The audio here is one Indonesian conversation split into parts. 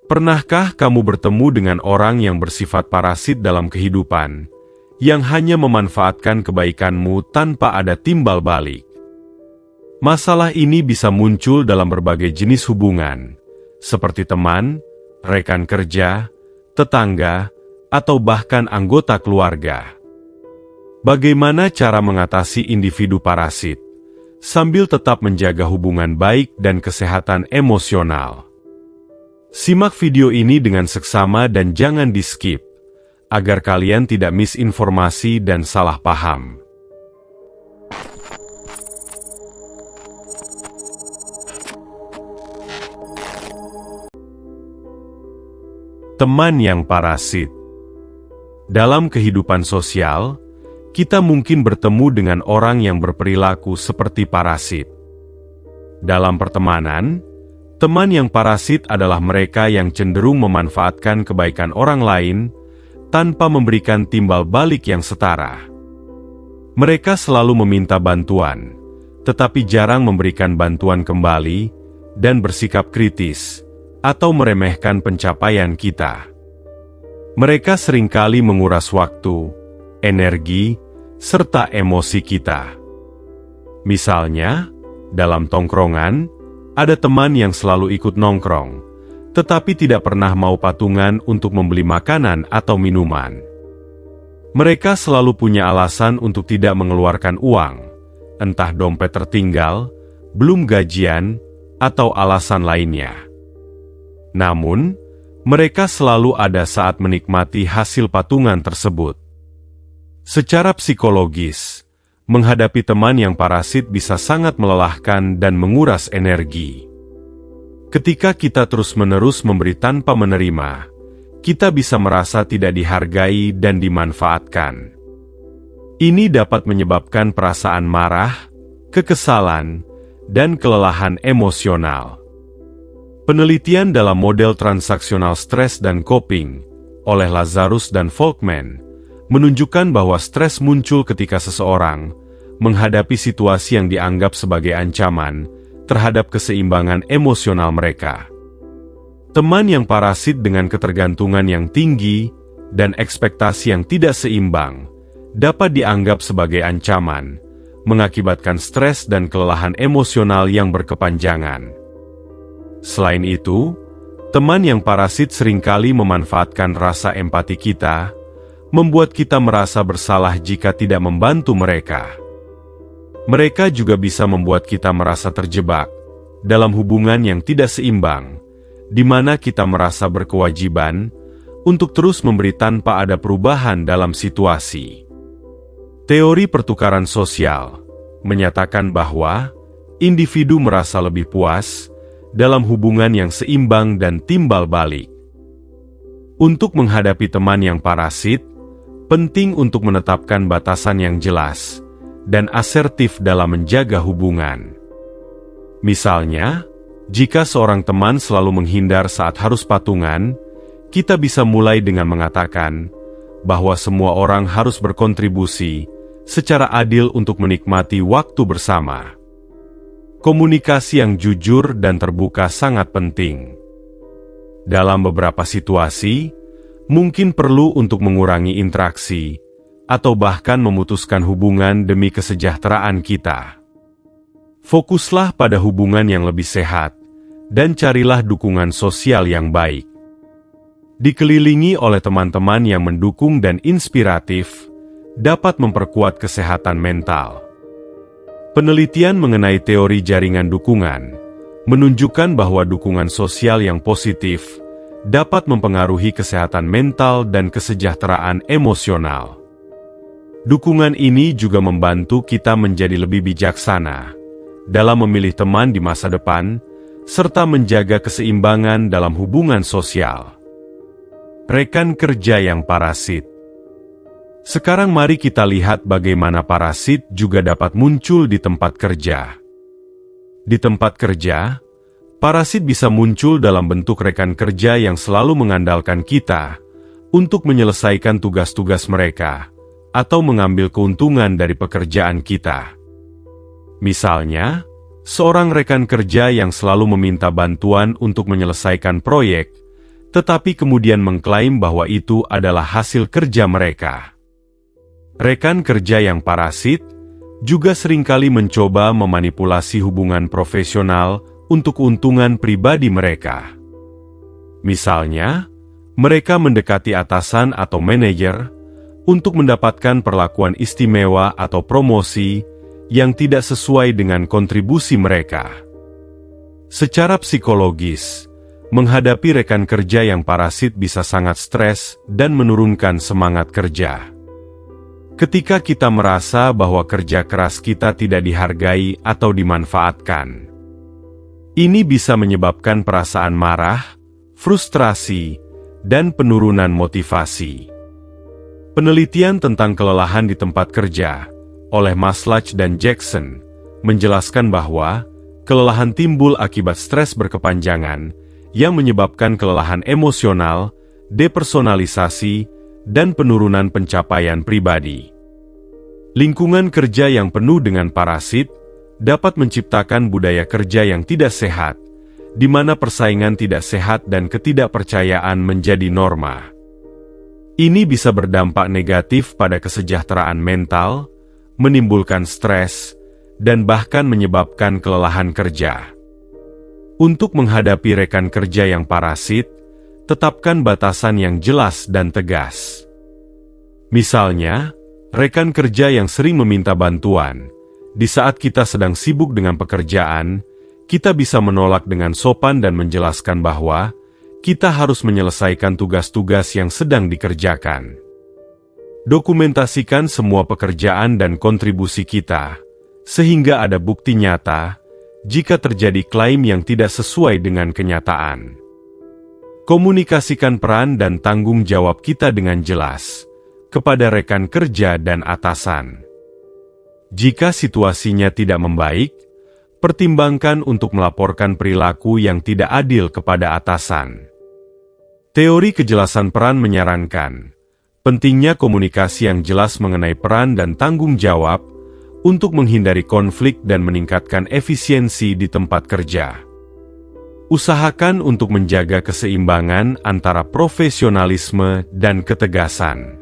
Pernahkah kamu bertemu dengan orang yang bersifat parasit dalam kehidupan, yang hanya memanfaatkan kebaikanmu tanpa ada timbal balik? Masalah ini bisa muncul dalam berbagai jenis hubungan, seperti teman, rekan kerja, tetangga, atau bahkan anggota keluarga. Bagaimana cara mengatasi individu parasit, sambil tetap menjaga hubungan baik dan kesehatan emosional? Simak video ini dengan seksama dan jangan di-skip, agar kalian tidak misinformasi dan salah paham. Teman yang parasit. Dalam kehidupan sosial, kita mungkin bertemu dengan orang yang berperilaku seperti parasit. Dalam pertemanan, teman yang parasit adalah mereka yang cenderung memanfaatkan kebaikan orang lain tanpa memberikan timbal balik yang setara. Mereka selalu meminta bantuan, tetapi jarang memberikan bantuan kembali dan bersikap kritis atau meremehkan pencapaian kita. Mereka seringkali menguras waktu, energi, serta emosi kita. Misalnya, dalam tongkrongan, ada teman yang selalu ikut nongkrong, tetapi tidak pernah mau patungan untuk membeli makanan atau minuman. Mereka selalu punya alasan untuk tidak mengeluarkan uang, entah dompet tertinggal, belum gajian, atau alasan lainnya. Namun, mereka selalu ada saat menikmati hasil patungan tersebut. Secara psikologis, menghadapi teman yang parasit bisa sangat melelahkan dan menguras energi. Ketika kita terus-menerus memberi tanpa menerima, kita bisa merasa tidak dihargai dan dimanfaatkan. Ini dapat menyebabkan perasaan marah, kekesalan, dan kelelahan emosional. Penelitian dalam model transaksional stres dan coping oleh Lazarus dan Folkman menunjukkan bahwa stres muncul ketika seseorang menghadapi situasi yang dianggap sebagai ancaman terhadap keseimbangan emosional mereka. Teman yang parasit dengan ketergantungan yang tinggi dan ekspektasi yang tidak seimbang dapat dianggap sebagai ancaman, mengakibatkan stres dan kelelahan emosional yang berkepanjangan. Selain itu, teman yang parasit seringkali memanfaatkan rasa empati kita, membuat kita merasa bersalah jika tidak membantu mereka. Mereka juga bisa membuat kita merasa terjebak dalam hubungan yang tidak seimbang, di mana kita merasa berkewajiban untuk terus memberi tanpa ada perubahan dalam situasi. Teori pertukaran sosial menyatakan bahwa individu merasa lebih puas dalam hubungan yang seimbang dan timbal balik. Untuk menghadapi teman yang parasit, penting untuk menetapkan batasan yang jelas dan asertif dalam menjaga hubungan. Misalnya, jika seorang teman selalu menghindar saat harus patungan, kita bisa mulai dengan mengatakan bahwa semua orang harus berkontribusi secara adil untuk menikmati waktu bersama. Komunikasi yang jujur dan terbuka sangat penting. Dalam beberapa situasi, mungkin perlu untuk mengurangi interaksi, atau bahkan memutuskan hubungan demi kesejahteraan kita. Fokuslah pada hubungan yang lebih sehat, dan carilah dukungan sosial yang baik. Dikelilingi oleh teman-teman yang mendukung dan inspiratif, dapat memperkuat kesehatan mental. Penelitian mengenai teori jaringan dukungan menunjukkan bahwa dukungan sosial yang positif dapat mempengaruhi kesehatan mental dan kesejahteraan emosional. Dukungan ini juga membantu kita menjadi lebih bijaksana dalam memilih teman di masa depan, serta menjaga keseimbangan dalam hubungan sosial. Rekan kerja yang parasit. Sekarang mari kita lihat bagaimana parasit juga dapat muncul di tempat kerja. Di tempat kerja, parasit bisa muncul dalam bentuk rekan kerja yang selalu mengandalkan kita untuk menyelesaikan tugas-tugas mereka atau mengambil keuntungan dari pekerjaan kita. Misalnya, seorang rekan kerja yang selalu meminta bantuan untuk menyelesaikan proyek tetapi kemudian mengklaim bahwa itu adalah hasil kerja mereka. Rekan kerja yang parasit juga seringkali mencoba memanipulasi hubungan profesional untuk keuntungan pribadi mereka. Misalnya, mereka mendekati atasan atau manajer untuk mendapatkan perlakuan istimewa atau promosi yang tidak sesuai dengan kontribusi mereka. Secara psikologis, menghadapi rekan kerja yang parasit bisa sangat stres dan menurunkan semangat kerja. Ketika kita merasa bahwa kerja keras kita tidak dihargai atau dimanfaatkan, ini bisa menyebabkan perasaan marah, frustrasi, dan penurunan motivasi. Penelitian tentang kelelahan di tempat kerja oleh Maslach dan Jackson menjelaskan bahwa kelelahan timbul akibat stres berkepanjangan yang menyebabkan kelelahan emosional, depersonalisasi, dan penurunan pencapaian pribadi. Lingkungan kerja yang penuh dengan parasit dapat menciptakan budaya kerja yang tidak sehat, di mana persaingan tidak sehat dan ketidakpercayaan menjadi norma. Ini bisa berdampak negatif pada kesejahteraan mental, menimbulkan stres, dan bahkan menyebabkan kelelahan kerja. Untuk menghadapi rekan kerja yang parasit, tetapkan batasan yang jelas dan tegas. Misalnya, rekan kerja yang sering meminta bantuan, di saat kita sedang sibuk dengan pekerjaan, kita bisa menolak dengan sopan dan menjelaskan bahwa kita harus menyelesaikan tugas-tugas yang sedang dikerjakan. Dokumentasikan semua pekerjaan dan kontribusi kita, sehingga ada bukti nyata jika terjadi klaim yang tidak sesuai dengan kenyataan. Komunikasikan peran dan tanggung jawab kita dengan jelas kepada rekan kerja dan atasan. Jika situasinya tidak membaik, pertimbangkan untuk melaporkan perilaku yang tidak adil kepada atasan. Teori kejelasan peran menyarankan pentingnya komunikasi yang jelas mengenai peran dan tanggung jawab untuk menghindari konflik dan meningkatkan efisiensi di tempat kerja. Usahakan untuk menjaga keseimbangan antara profesionalisme dan ketegasan.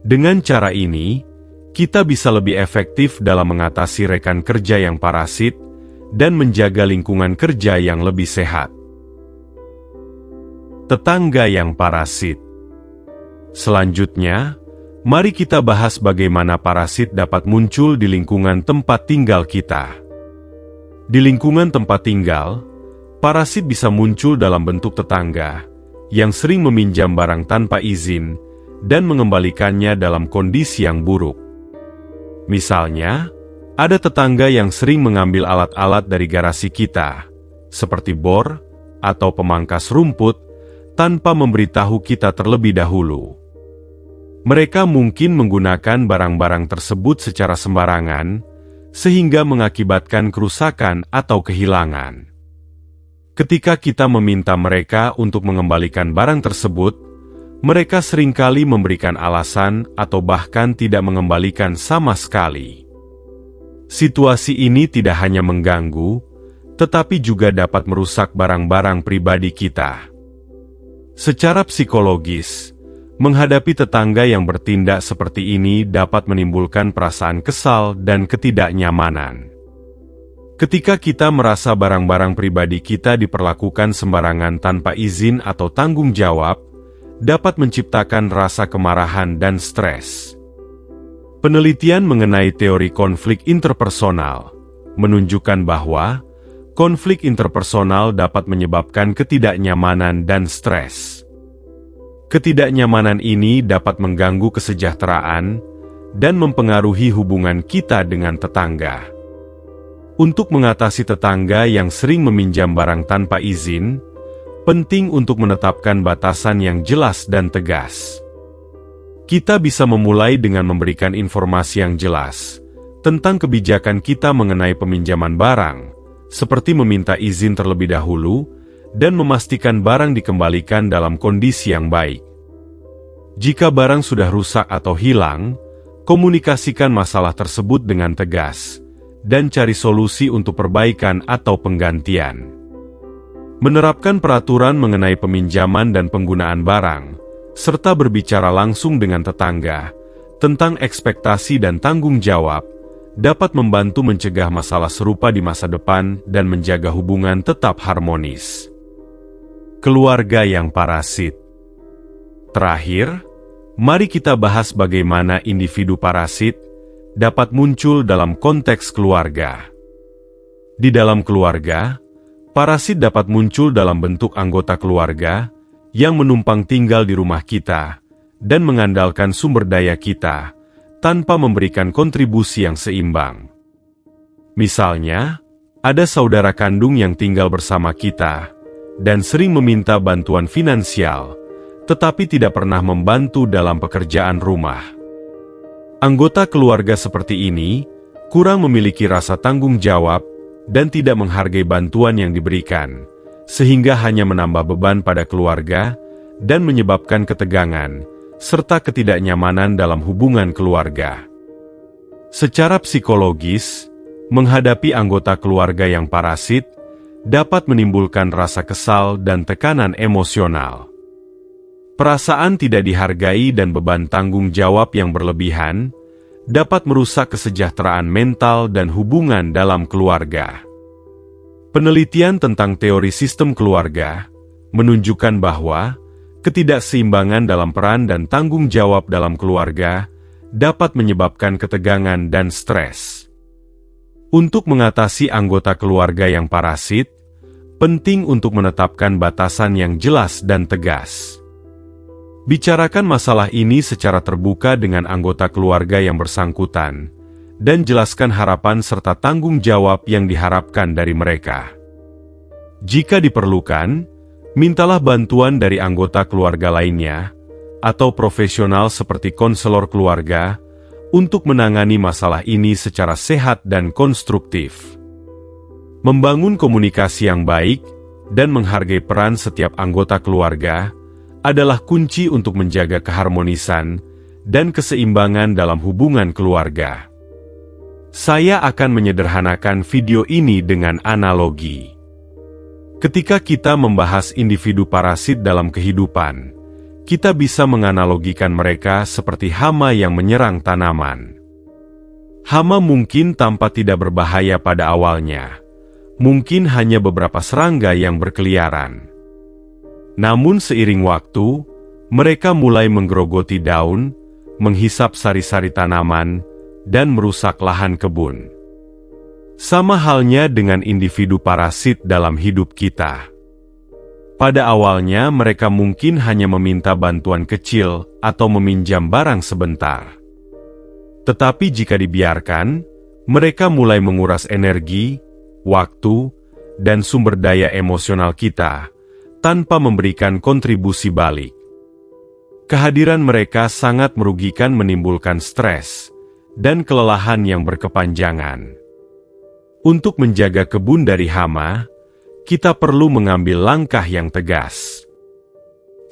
Dengan cara ini, kita bisa lebih efektif dalam mengatasi rekan kerja yang parasit dan menjaga lingkungan kerja yang lebih sehat. Tetangga yang parasit. Selanjutnya, mari kita bahas bagaimana parasit dapat muncul di lingkungan tempat tinggal kita. Di lingkungan tempat tinggal, parasit bisa muncul dalam bentuk tetangga yang sering meminjam barang tanpa izin dan mengembalikannya dalam kondisi yang buruk. Misalnya, ada tetangga yang sering mengambil alat-alat dari garasi kita, seperti bor atau pemangkas rumput, tanpa memberitahu kita terlebih dahulu. Mereka mungkin menggunakan barang-barang tersebut secara sembarangan, sehingga mengakibatkan kerusakan atau kehilangan. Ketika kita meminta mereka untuk mengembalikan barang tersebut, mereka seringkali memberikan alasan atau bahkan tidak mengembalikan sama sekali. Situasi ini tidak hanya mengganggu, tetapi juga dapat merusak barang-barang pribadi kita. Secara psikologis, menghadapi tetangga yang bertindak seperti ini dapat menimbulkan perasaan kesal dan ketidaknyamanan. Ketika kita merasa barang-barang pribadi kita diperlakukan sembarangan tanpa izin atau tanggung jawab, dapat menciptakan rasa kemarahan dan stres. Penelitian mengenai teori konflik interpersonal menunjukkan bahwa konflik interpersonal dapat menyebabkan ketidaknyamanan dan stres. Ketidaknyamanan ini dapat mengganggu kesejahteraan dan mempengaruhi hubungan kita dengan tetangga. Untuk mengatasi tetangga yang sering meminjam barang tanpa izin, penting untuk menetapkan batasan yang jelas dan tegas. Kita bisa memulai dengan memberikan informasi yang jelas tentang kebijakan kita mengenai peminjaman barang, seperti meminta izin terlebih dahulu dan memastikan barang dikembalikan dalam kondisi yang baik. Jika barang sudah rusak atau hilang, komunikasikan masalah tersebut dengan tegas dan cari solusi untuk perbaikan atau penggantian. Menerapkan peraturan mengenai peminjaman dan penggunaan barang, serta berbicara langsung dengan tetangga tentang ekspektasi dan tanggung jawab, dapat membantu mencegah masalah serupa di masa depan dan menjaga hubungan tetap harmonis. Keluarga yang parasit. Terakhir, mari kita bahas bagaimana individu parasit dapat muncul dalam konteks keluarga. Di dalam keluarga, parasit dapat muncul dalam bentuk anggota keluarga yang menumpang tinggal di rumah kita dan mengandalkan sumber daya kita tanpa memberikan kontribusi yang seimbang. Misalnya, ada saudara kandung yang tinggal bersama kita dan sering meminta bantuan finansial, tetapi tidak pernah membantu dalam pekerjaan rumah. Anggota keluarga seperti ini kurang memiliki rasa tanggung jawab dan tidak menghargai bantuan yang diberikan, sehingga hanya menambah beban pada keluarga dan menyebabkan ketegangan serta ketidaknyamanan dalam hubungan keluarga. Secara psikologis, menghadapi anggota keluarga yang parasit dapat menimbulkan rasa kesal dan tekanan emosional. Perasaan tidak dihargai dan beban tanggung jawab yang berlebihan dapat merusak kesejahteraan mental dan hubungan dalam keluarga. Penelitian tentang teori sistem keluarga menunjukkan bahwa ketidakseimbangan dalam peran dan tanggung jawab dalam keluarga dapat menyebabkan ketegangan dan stres. Untuk mengatasi anggota keluarga yang parasit, penting untuk menetapkan batasan yang jelas dan tegas. Bicarakan masalah ini secara terbuka dengan anggota keluarga yang bersangkutan, dan jelaskan harapan serta tanggung jawab yang diharapkan dari mereka. Jika diperlukan, mintalah bantuan dari anggota keluarga lainnya, atau profesional seperti konselor keluarga, untuk menangani masalah ini secara sehat dan konstruktif. Membangun komunikasi yang baik, dan menghargai peran setiap anggota keluarga, adalah kunci untuk menjaga keharmonisan dan keseimbangan dalam hubungan keluarga. Saya akan menyederhanakan video ini dengan analogi. Ketika kita membahas individu parasit dalam kehidupan, kita bisa menganalogikan mereka seperti hama yang menyerang tanaman. Hama mungkin tampak tidak berbahaya pada awalnya, mungkin hanya beberapa serangga yang berkeliaran. Namun seiring waktu, mereka mulai menggerogoti daun, menghisap sari-sari tanaman, dan merusak lahan kebun. Sama halnya dengan individu parasit dalam hidup kita. Pada awalnya mereka mungkin hanya meminta bantuan kecil atau meminjam barang sebentar. Tetapi jika dibiarkan, mereka mulai menguras energi, waktu, dan sumber daya emosional kita, tanpa memberikan kontribusi balik. Kehadiran mereka sangat merugikan, menimbulkan stres dan kelelahan yang berkepanjangan. Untuk menjaga kebun dari hama, kita perlu mengambil langkah yang tegas.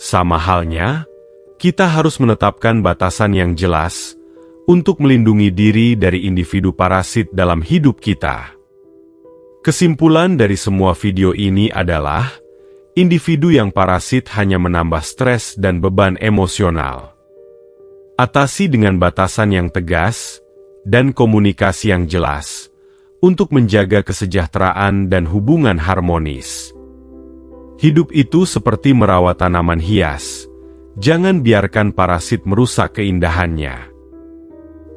Sama halnya, kita harus menetapkan batasan yang jelas untuk melindungi diri dari individu parasit dalam hidup kita. Kesimpulan dari semua video ini adalah, individu yang parasit hanya menambah stres dan beban emosional. Atasi dengan batasan yang tegas dan komunikasi yang jelas untuk menjaga kesejahteraan dan hubungan harmonis. Hidup itu seperti merawat tanaman hias. Jangan biarkan parasit merusak keindahannya.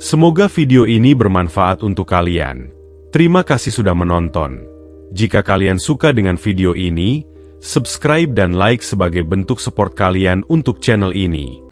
Semoga video ini bermanfaat untuk kalian. Terima kasih sudah menonton. Jika kalian suka dengan video ini, subscribe dan like sebagai bentuk support kalian untuk channel ini.